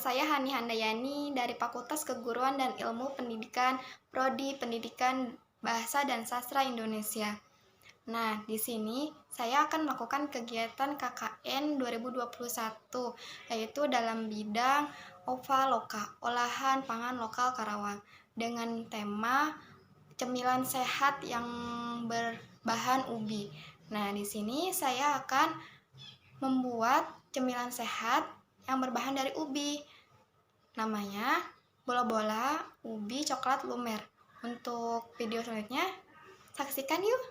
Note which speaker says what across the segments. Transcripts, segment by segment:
Speaker 1: saya Hani Handayani dari Fakultas Keguruan dan Ilmu Pendidikan, Prodi Pendidikan Bahasa dan Sastra Indonesia. Nah, di sini saya akan melakukan kegiatan KKN 2021, yaitu dalam bidang OPA Loka, Olahan Pangan Lokal Karawang, dengan tema cemilan sehat yang berbahan ubi. Nah, di sini saya akan membuat cemilan sehat yang berbahan dari ubi. Namanya bola-bola ubi coklat lumer. Untuk video selanjutnya, saksikan yuk.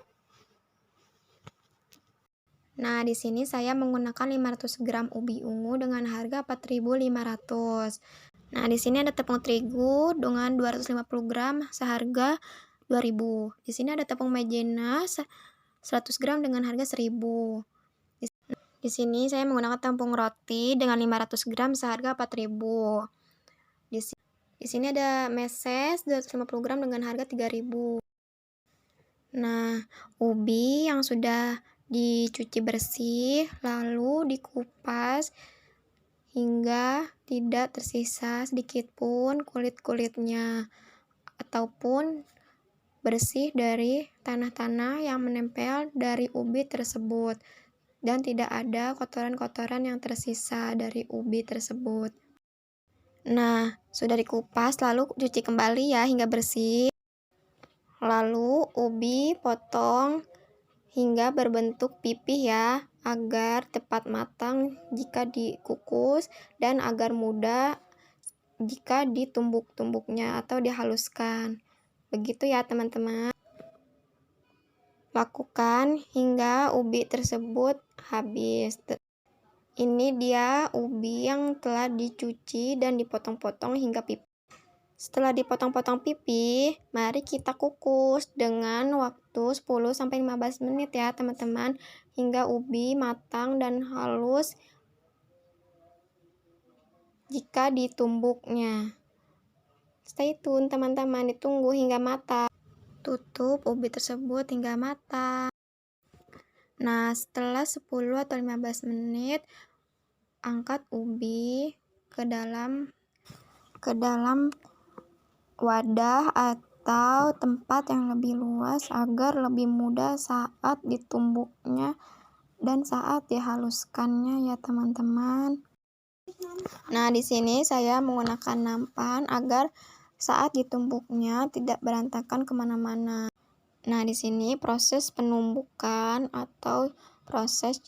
Speaker 1: Nah, di sini saya menggunakan 500 gram ubi ungu dengan harga 4.500. Nah, di sini ada tepung terigu dengan 250 gram seharga 2.000. Di sini ada tepung maizena 100 gram dengan harga 1.000. Di sini saya menggunakan tepung roti dengan 500 gram seharga 4.000. Di sini ada meses 250 gram dengan harga 3.000. Nah, ubi yang sudah dicuci bersih lalu dikupas hingga tidak tersisa sedikit pun kulit-kulitnya ataupun bersih dari tanah-tanah yang menempel dari ubi tersebut, dan tidak ada kotoran-kotoran yang tersisa dari ubi tersebut. Nah, sudah dikupas lalu cuci kembali ya hingga bersih. Lalu ubi potong hingga berbentuk pipih ya, agar tepat matang jika dikukus dan agar mudah jika ditumbuk-tumbuknya atau dihaluskan. Begitu ya teman-teman. Lakukan hingga ubi tersebut habis. Ini dia ubi yang telah dicuci dan dipotong-potong hingga pipih. Setelah dipotong-potong pipih, mari kita kukus dengan waktu 10-15 menit ya teman-teman, hingga ubi matang dan halus jika ditumbuknya. Stay tune teman-teman, ditunggu hingga matang. Tutup ubi tersebut hingga matang. Nah, setelah 10 atau 15 menit, angkat ubi ke dalam wadah atau tempat yang lebih luas agar lebih mudah saat ditumbuknya dan saat dihaluskannya ya teman-teman. Nah, di sini saya menggunakan nampan agar saat ditumbuknya tidak berantakan kemana-mana. Nah, di sini proses penumbukan atau proses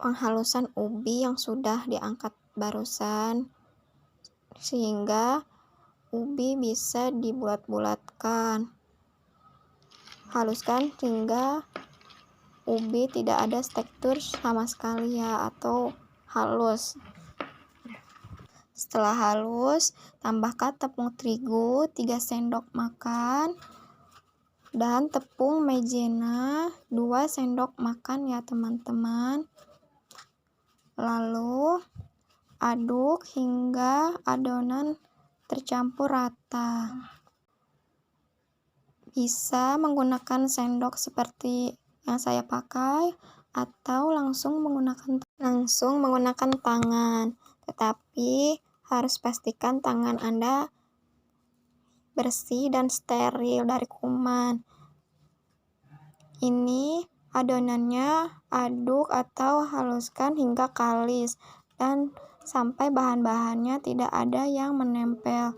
Speaker 1: penghalusan ubi yang sudah diangkat barusan, sehingga ubi bisa dibulat-bulatkan. Haluskan hingga ubi tidak ada tekstur sama sekali ya, atau halus. Setelah halus, tambahkan tepung terigu 3 sendok makan dan tepung maizena 2 sendok makan ya teman-teman. Lalu aduk hingga adonan tercampur rata. Bisa menggunakan sendok seperti yang saya pakai atau langsung menggunakan tangan. Tetapi harus pastikan tangan Anda bersih dan steril dari kuman. Ini adonannya aduk atau haluskan hingga kalis dan sampai bahan-bahannya tidak ada yang menempel.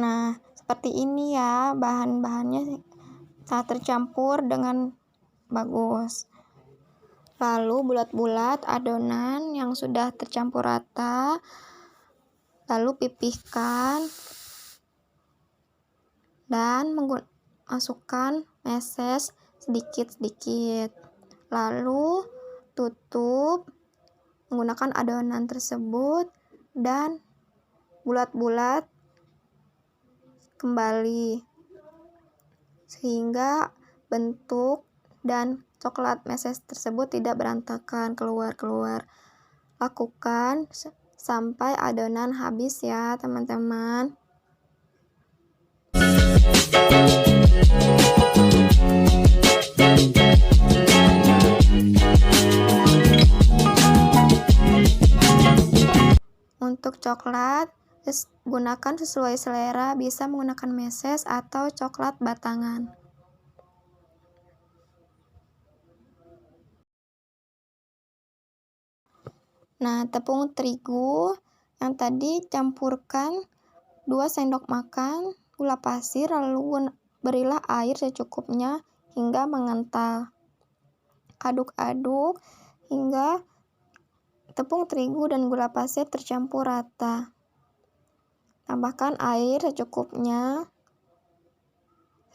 Speaker 1: Nah, seperti ini ya, bahan-bahannya telah tercampur dengan bagus. Lalu bulat-bulat adonan yang sudah tercampur rata, lalu pipihkan dan masukkan meses sedikit-sedikit. Lalu tutup menggunakan adonan tersebut dan bulat-bulat kembali sehingga bentuk dan coklat meses tersebut tidak berantakan keluar-keluar. Lakukan sampai adonan habis ya teman-teman. Untuk coklat, gunakan sesuai selera, bisa menggunakan meses atau coklat batangan. Nah, tepung terigu yang tadi campurkan 2 sendok makan gula pasir, lalu berilah air secukupnya hingga mengental. Aduk-aduk hingga tepung terigu dan gula pasir tercampur rata. Tambahkan air secukupnya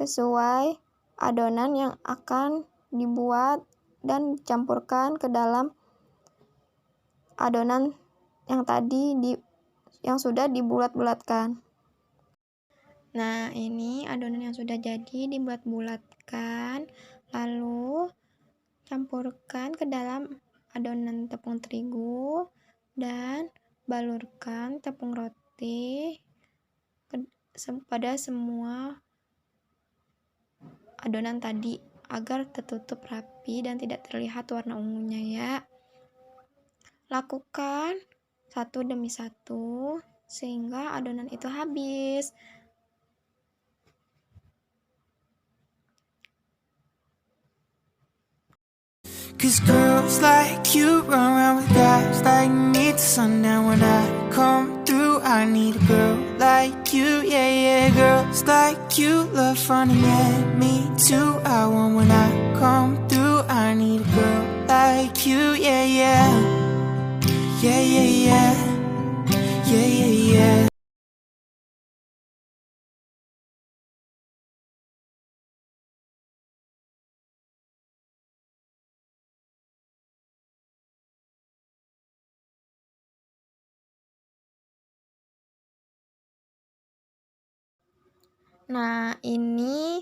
Speaker 1: sesuai adonan yang akan dibuat dan dicampurkan ke dalam adonan yang tadi yang sudah dibulat-bulatkan. Nah, ini adonan yang sudah jadi dibulat-bulatkan, lalu campurkan ke dalam adonan tepung terigu dan balurkan tepung roti pada semua adonan tadi agar tertutup rapi dan tidak terlihat warna ungunya ya. Lakukan satu demi satu sehingga adonan itu habis.
Speaker 2: Cause girls like you run around with guys like me till sundown. When I come through, I need a girl like you, yeah, yeah. Girls like you love fun and yeah, me too. I want when I come through, I need a girl like you, yeah, yeah. Yeah, yeah, yeah. Yeah, yeah, yeah.
Speaker 1: Nah, ini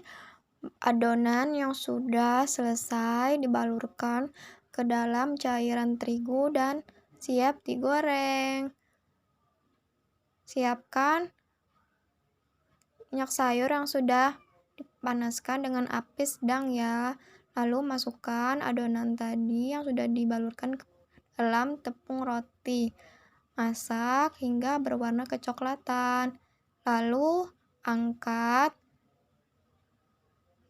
Speaker 1: adonan yang sudah selesai dibalurkan ke dalam cairan terigu dan siap digoreng. Siapkan minyak sayur yang sudah dipanaskan dengan api sedang ya. Lalu masukkan adonan tadi yang sudah dibalurkan ke dalam tepung roti. Masak hingga berwarna kecoklatan. Lalu angkat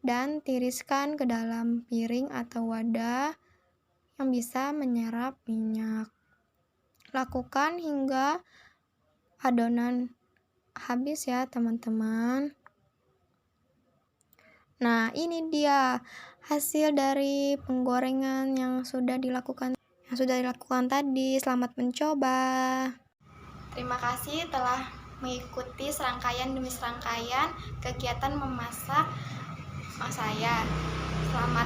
Speaker 1: dan tiriskan ke dalam piring atau wadah yang bisa menyerap minyak. Lakukan hingga adonan habis ya teman-teman. Nah, ini dia hasil dari penggorengan yang sudah dilakukan tadi. Selamat mencoba. Terima kasih telah mengikuti serangkaian demi serangkaian kegiatan memasak saya. Selamat